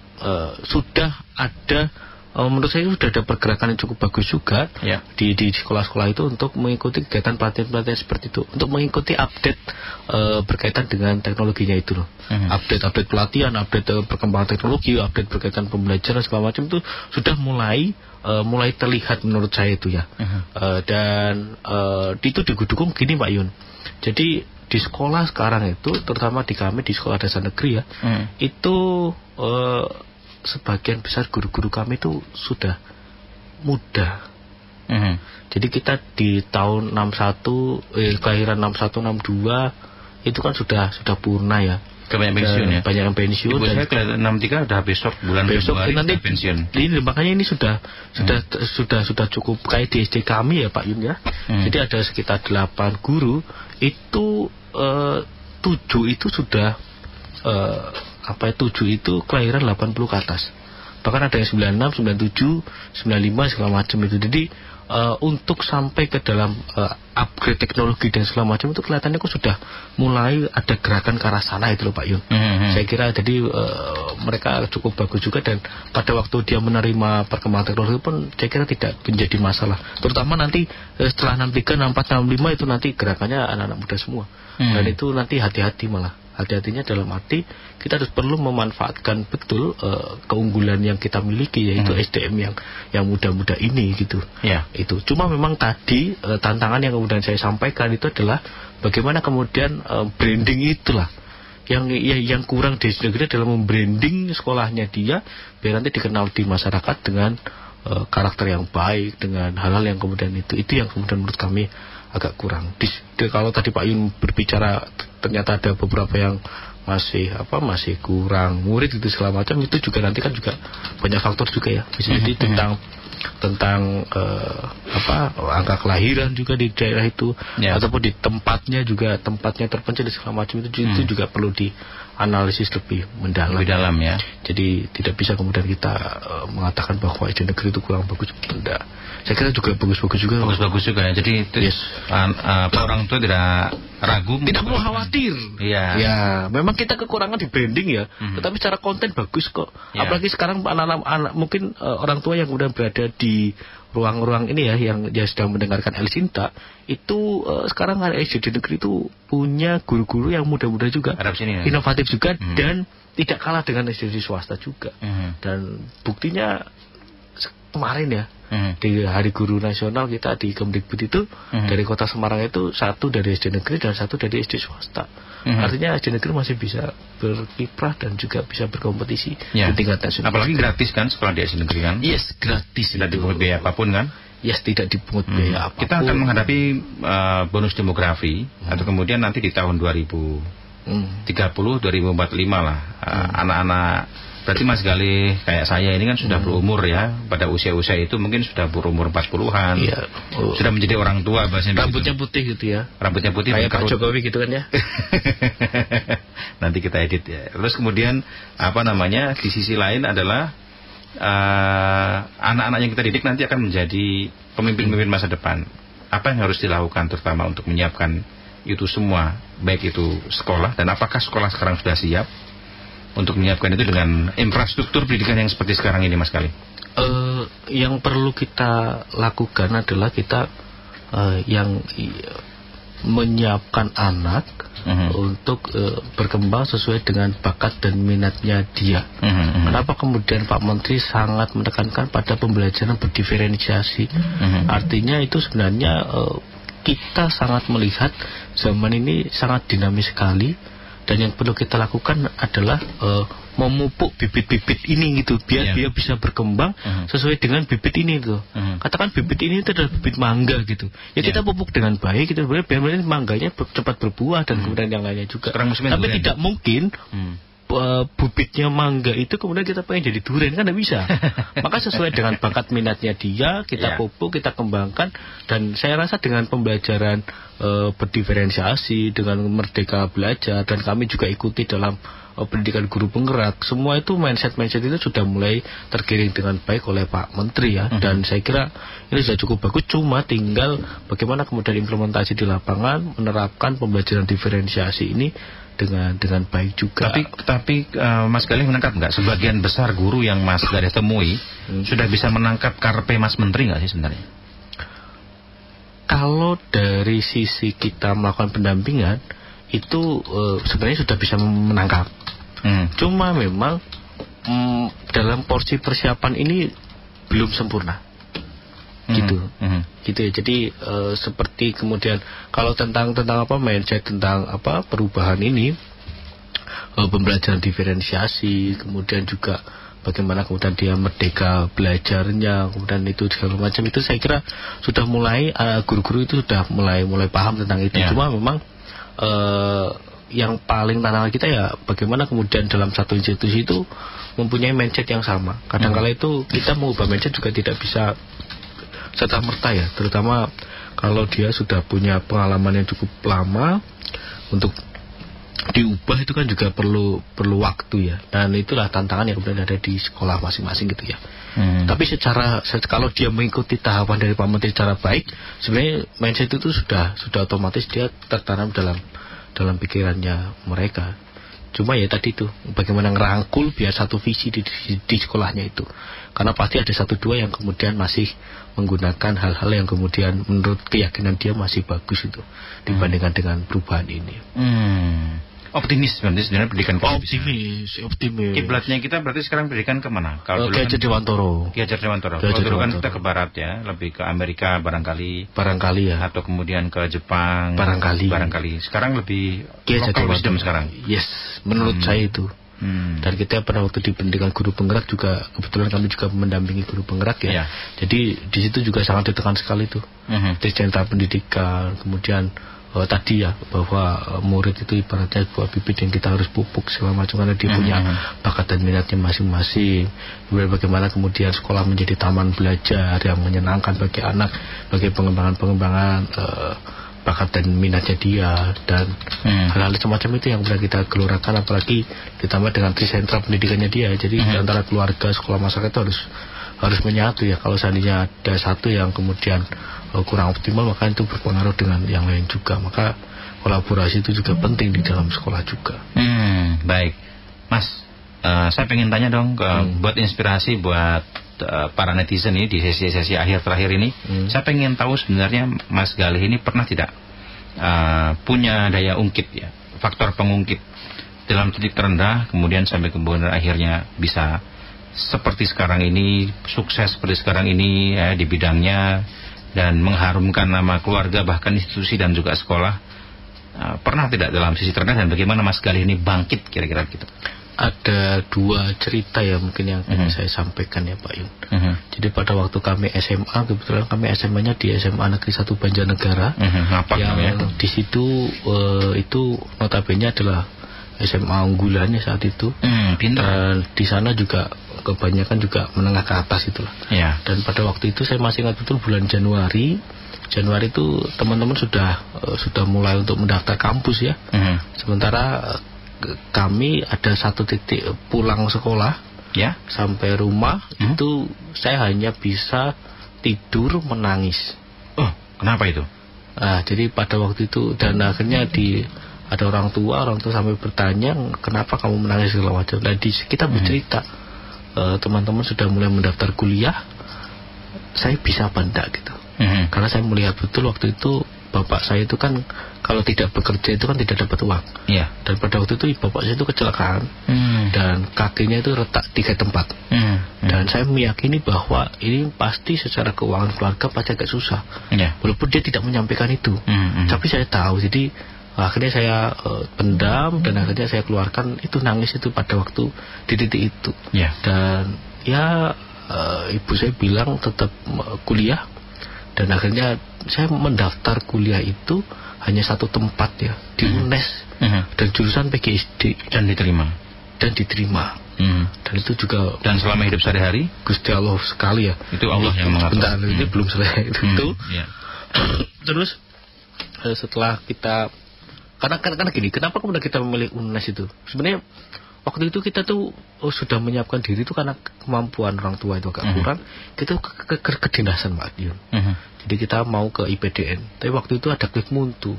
sudah ada. Menurut saya sudah ada pergerakan yang cukup bagus juga di sekolah-sekolah itu untuk mengikuti kegiatan pelatihan-pelatihan seperti itu, untuk mengikuti update berkaitan dengan teknologinya itu loh. Update pelatihan, update perkembangan teknologi, update berkaitan pembelajaran segala macam itu sudah mulai terlihat menurut saya itu ya. Dan itu didukung gini Pak Yun. Jadi di sekolah sekarang itu, terutama di kami di sekolah dasar negeri ya, itu sebagian besar guru-guru kami itu sudah muda. Jadi kita di tahun 61 kelahiran 61 62 itu kan sudah purna ya. Banyak pensiun ya. Banyak yang pensiun. Ibu saya kelahiran 63 udah besok Februari nanti pensiun. Ini makanya ini sudah cukup kayak di SD kami ya Pak Yun ya. Jadi ada sekitar 8 guru itu 7 itu sudah 7 itu kelahiran 80 ke atas. Bahkan ada yang 96, 97, 95 segala macam itu. Jadi untuk sampai ke dalam upgrade teknologi dan segala macam itu kelihatannya kok sudah mulai ada gerakan ke arah sana itu loh Pak Yun. Saya kira jadi mereka cukup bagus juga, dan pada waktu dia menerima perkembangan teknologi pun saya kira tidak menjadi masalah. Terutama nanti setelah 63, 64, 65 itu nanti gerakannya anak-anak muda semua. Dan itu nanti hati-hati malah. Hati-hatinya dalam arti kita harus perlu memanfaatkan betul keunggulan yang kita miliki, yaitu SDM yang muda-muda ini gitu. Itu cuma memang tadi tantangan yang kemudian saya sampaikan itu adalah bagaimana kemudian branding itulah yang kurang di negeri dalam membranding sekolahnya dia biar nanti dikenal di masyarakat dengan karakter yang baik, dengan hal-hal yang kemudian itu yang kemudian menurut kami agak kurang. Kalau tadi Pak Yun berbicara ternyata ada beberapa yang masih kurang murid itu segala macam, itu juga nanti kan juga banyak faktor juga ya. Bisa jadi tentang angka kelahiran juga di daerah itu, ataupun di tempatnya terpencil di segala macam itu juga perlu dianalisis lebih mendalam ya. Jadi tidak bisa kemudian kita mengatakan bahwa SD negeri itu kurang bagus. Tidak. Saya kira juga bagus-bagus juga ya. Jadi orang tua tidak ragu, tidak perlu khawatir. Ya, memang kita kekurangan di branding ya, tetapi secara konten bagus kok. Apalagi sekarang anak-anak mungkin orang tua yang kemudian berada di ruang-ruang ini ya, yang dia sedang mendengarkan El Sinta itu sekarang SD negeri itu punya guru-guru yang muda-muda juga, inovatif juga, dan tidak kalah dengan SD swasta juga. Dan buktinya kemarin ya, di Hari Guru Nasional kita di Kemdikbud itu dari Kota Semarang itu 1 dari SD negeri dan 1 dari SD swasta. Artinya SD negeri masih bisa berkiprah dan juga bisa berkompetisi di tingkat nasional. Apalagi gratis kan sekolah di SD negeri kan? Yes, gratis. Tidak dipungut biaya apapun kan? Yes, tidak dipungut biaya apapun. Kita akan menghadapi bonus demografi atau kemudian nanti di tahun 2030, 2045 lah, anak-anak. Berarti Mas Galih kayak saya ini kan sudah berumur ya. Pada usia-usia itu mungkin sudah berumur 40-an. Sudah menjadi orang tua bahasanya. Rambutnya putih gitu ya. Rambutnya putih kayak Pak Jokowi gitu kan ya. Nanti kita edit ya. Terus kemudian di sisi lain adalah anak-anak yang kita didik nanti akan menjadi pemimpin-pemimpin masa depan. Apa yang harus dilakukan terutama untuk menyiapkan itu semua, baik itu sekolah, dan apakah sekolah sekarang sudah siap untuk menyiapkan itu dengan infrastruktur pendidikan yang seperti sekarang ini, Mas Galih? Yang perlu kita lakukan adalah kita yang menyiapkan anak untuk berkembang sesuai dengan bakat dan minatnya dia. Kenapa kemudian Pak Menteri sangat menekankan pada pembelajaran berdiferensiasi? Artinya itu sebenarnya kita sangat melihat zaman ini sangat dinamis sekali. Dan yang perlu kita lakukan adalah memupuk bibit-bibit ini gitu, biar dia bisa berkembang sesuai dengan bibit ini tuh. Katakan bibit ini itu adalah bibit mangga gitu. Ya kita pupuk dengan baik gitu, biar mangganya cepat berbuah dan kemudian yang lainnya juga. Tapi tidak mungkin bibitnya mangga itu kemudian kita pengen jadi durian, kan tidak bisa. Maka sesuai dengan bakat minatnya dia, kita pupuk, kita kembangkan. Dan saya rasa dengan pembelajaran berdiferensiasi, dengan merdeka belajar, dan kami juga ikuti dalam pendidikan guru penggerak, semua itu mindset itu sudah mulai tergiring dengan baik oleh Pak Menteri ya. Dan saya kira ini sudah cukup bagus, cuma tinggal bagaimana kemudian implementasi di lapangan, menerapkan pembelajaran diferensiasi ini dengan baik juga. Tapi Mas Galih menangkap nggak sebagian besar guru yang Mas Galih temui sudah bisa menangkap karpe Mas Menteri nggak sih sebenarnya? Kalau dari sisi kita melakukan pendampingan itu sebenarnya sudah bisa menangkap. Cuma memang dalam porsi persiapan ini belum sempurna. Gitu ya. Jadi seperti kemudian kalau tentang mindset tentang perubahan ini, pembelajaran diferensiasi, kemudian juga bagaimana kemudian dia merdeka belajarnya, kemudian itu segala macam itu saya kira sudah mulai guru-guru itu sudah mulai paham tentang itu. Cuma memang yang paling tantangan kita ya bagaimana kemudian dalam satu institusi itu mempunyai mindset yang sama. Kadang-kala itu kita mengubah mindset juga tidak bisa serta-merta ya, terutama kalau dia sudah punya pengalaman yang cukup lama. Untuk diubah itu kan juga perlu waktu ya, dan itulah tantangan yang kemudian ada di sekolah masing-masing gitu ya. Tapi kalau dia mengikuti tahapan dari Pak Menteri secara baik, sebenarnya mindset itu sudah otomatis dia tertanam dalam pikirannya mereka. Cuma ya tadi itu bagaimana ngerangkul biar satu visi di sekolahnya itu. Karena pasti ada 1-2 yang kemudian masih menggunakan hal-hal yang kemudian menurut keyakinan dia masih bagus itu dibandingkan dengan perubahan ini. Optimis sebenarnya pendidikan optimis. Kiblatnya kita berarti sekarang pendidikan kemana? Kalau Ki Hajar Dewantoro. Kalau dulu kan kita ke barat ya, lebih ke Amerika barangkali ya, atau kemudian ke Jepang barangkali. Sekarang lebih lokal wisdom sekarang. Yes, menurut saya itu. Dan kita pada waktu di pendidikan guru penggerak juga kebetulan kami juga mendampingi guru penggerak ya. Jadi di situ juga sangat ditekan sekali tuh. Di sentra pendidikan, kemudian tadi ya bahwa murid itu ibaratnya buah bibit yang kita harus pupuk segala macam karena dia punya bakat dan minatnya masing-masing. Bagaimana kemudian sekolah menjadi taman belajar yang menyenangkan bagi anak, bagi pengembangan bakat dan minatnya dia, dan hal-hal semacam itu yang sudah kita gelorakan, apalagi ditambah dengan trisentra pendidikannya dia. Jadi antara keluarga, sekolah, masyarakat itu harus menyatu ya. Kalau seandainya ada satu yang kemudian kurang optimal, maka itu berpengaruh dengan yang lain juga. Maka kolaborasi itu juga penting di dalam sekolah juga. Baik, Mas, saya pengen tanya dong buat inspirasi buat para netizen ini di sesi-sesi akhir terakhir ini. Saya pengen tahu sebenarnya Mas Galih ini pernah tidak punya daya ungkit ya, faktor pengungkit dalam titik terendah, kemudian sampai kemudian akhirnya bisa seperti sekarang ini, sukses seperti sekarang ini ya, di bidangnya, dan mengharumkan nama keluarga bahkan institusi dan juga sekolah. Pernah tidak dalam sisi terendah, dan bagaimana Mas Galih ini bangkit kira-kira gitu? Ada 2 cerita ya mungkin yang ingin saya sampaikan ya Pak Yun. Jadi pada waktu kami SMA, kebetulan kami SMA-nya di SMA Negeri 1 Banjarnegara, yang di situ itu notabene adalah SMA unggulannya saat itu. Dan di sana juga kebanyakan juga menengah ke atas itulah. Dan pada waktu itu saya masih ingat betul bulan Januari itu teman-teman sudah mulai untuk mendaftar kampus ya. Sementara kami ada satu titik pulang sekolah ya, sampai rumah itu saya hanya bisa tidur menangis. Oh, kenapa itu? Jadi pada waktu itu, dan akhirnya ada orang tua sampai bertanya kenapa kamu menangis segala macam. Dan kita bercerita teman-teman sudah mulai mendaftar kuliah, saya bisa apa enggak gitu. Karena saya melihat betul waktu itu bapak saya itu kan kalau tidak bekerja itu kan tidak dapat uang. Dan pada waktu itu bapak saya itu kecelakaan dan kakinya itu retak 3 tempat. Dan saya meyakini bahwa ini pasti secara keuangan keluarga pasti agak susah. Walaupun dia tidak menyampaikan itu, tapi saya tahu. Jadi akhirnya saya pendam dan akhirnya saya keluarkan itu, nangis itu pada waktu di titik itu. Dan ya ibu saya bilang tetap kuliah. Dan akhirnya saya mendaftar kuliah itu hanya 1 tempat ya, di UNES, dan jurusan PGSD, dan diterima. Dan itu juga, dan selama hidup sehari-hari Gusti Allah sekali ya. Itu Allah yang mengatur. Bentar, ini belum selesai itu. Terus setelah kita, karena gini, kenapa kemudian kita memilih UNES itu? Sebenarnya waktu itu kita tuh sudah menyiapkan diri itu karena kemampuan orang tua itu agak kurang. Kita ke kedinasan Pak Dion. Jadi kita mau ke IPDN, tapi waktu itu ada Klif Muntu.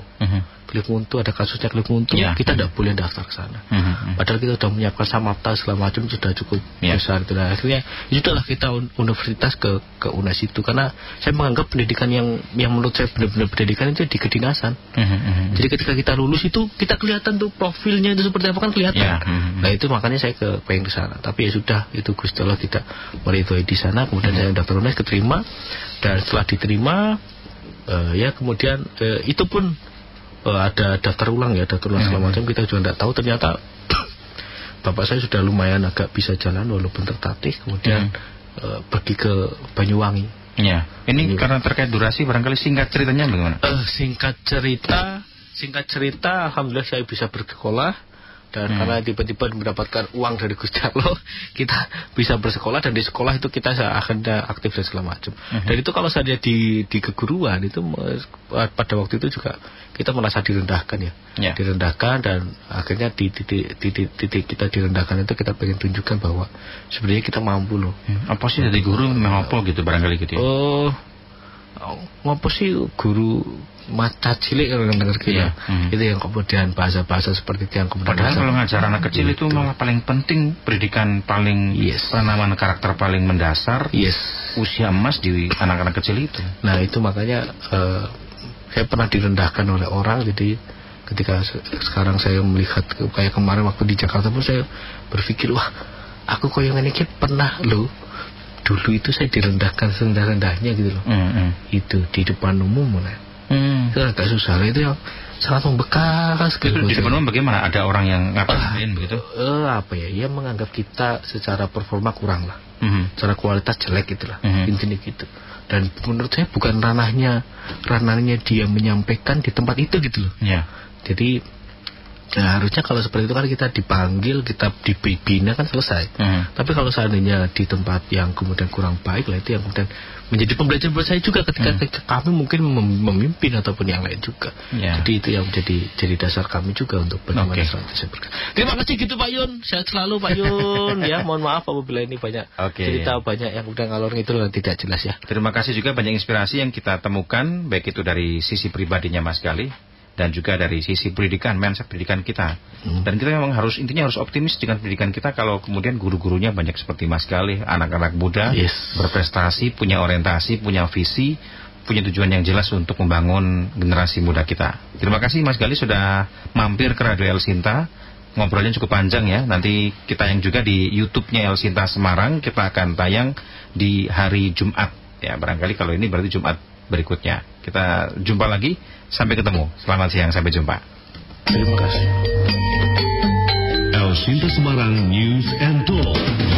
Klif Muntu, ada kasusnya Klif Muntu, kita tidak boleh daftar ke sana. Padahal kita sudah menyiapkan samapta segala macam sudah cukup besar. Dan akhirnya itulah kita universitas ke UNES itu, karena saya menganggap pendidikan yang menurut saya benar-benar pendidikan itu di kedinasan. Jadi ketika kita lulus itu kita kelihatan tuh profilnya itu seperti apa, kan kelihatan. Nah itu makanya saya pengen ke sana. Tapi ya sudah, itu Gusti Allah tidak meridhoi di sana. Kemudian saya daftar UNES, keterima. Dan setelah diterima ya kemudian itu pun ada daftar ulang segala macam, kita juga tidak tahu. Ternyata bapak saya sudah lumayan agak bisa jalan walaupun tertatih. Kemudian pergi ke Banyuwangi. Ini karena terkait durasi, barangkali singkat ceritanya bagaimana? Singkat cerita alhamdulillah saya bisa bersekolah. Dan karena tiba-tiba mendapatkan uang dari Gus Carlo, kita bisa bersekolah, dan di sekolah itu kita akan aktif dan segala macam. Dan itu kalau saya di keguruan itu pada waktu itu juga kita merasa direndahkan ya. Direndahkan, dan akhirnya di titik kita direndahkan itu kita pengen tunjukkan bahwa sebenarnya kita mampu loh. Apa sih jadi guru memang apa gitu barangkali gitu ya? Ngapa sih guru mata cilik orang dengar kita itu yang kemudian bahasa-bahasa seperti itu yang kemudian padahal kalau ngajar anak kecil itu malah paling penting, pendidikan paling penanaman karakter paling mendasar, usia emas di anak-anak kecil itu. Nah itu makanya saya pernah direndahkan oleh orang, jadi ketika sekarang saya melihat kayak kemarin waktu di Jakarta pun saya berpikir, wah aku koyo ngene iki pernah loh. Dulu itu saya direndahkan serendah-rendahnya gitu loh. Itu di depan umum itu agak susah. Itu yang sangat membekas gitu. Di depan umum bagaimana? Ada orang yang ngapain begitu? Apa ya? Ia menganggap kita secara performa kurang lah. Secara kualitas jelek gitu lah. Intinya gitu. Dan menurut saya bukan ranahnya dia menyampaikan di tempat itu gitu loh. Jadi harusnya kalau seperti itu kan kita dipanggil, kita dibina kan selesai. Tapi kalau seandainya di tempat yang kemudian kurang baik lah, itu yang kemudian menjadi pembelajaran buat saya juga ketika kami mungkin memimpin ataupun yang lain juga. Jadi itu yang jadi dasar kami juga untuk bagaimana strategi berkata. Terima kasih gitu Pak Yun, sehat selalu Pak Yun. Ya mohon maaf apabila ini banyak cerita banyak yang udah ngalor ngidul dan tidak jelas ya. Terima kasih juga, banyak inspirasi yang kita temukan, baik itu dari sisi pribadinya Mas Gali dan juga dari sisi pendidikan, mindset pendidikan kita. Dan kita memang intinya harus optimis dengan pendidikan kita kalau kemudian guru-gurunya banyak seperti Mas Gali, anak-anak muda, berprestasi, punya orientasi, punya visi, punya tujuan yang jelas untuk membangun generasi muda kita. Terima kasih Mas Gali sudah mampir ke Radio El Sinta. Ngobrolnya cukup panjang ya. Nanti kita yang juga di YouTube-nya El Sinta Semarang, kita akan tayang di hari Jumat. Ya, barangkali kalau ini berarti Jumat berikutnya. Kita jumpa lagi, sampai ketemu. Selamat siang, sampai jumpa. Terima kasih. El Sinta Semarang News and Talk.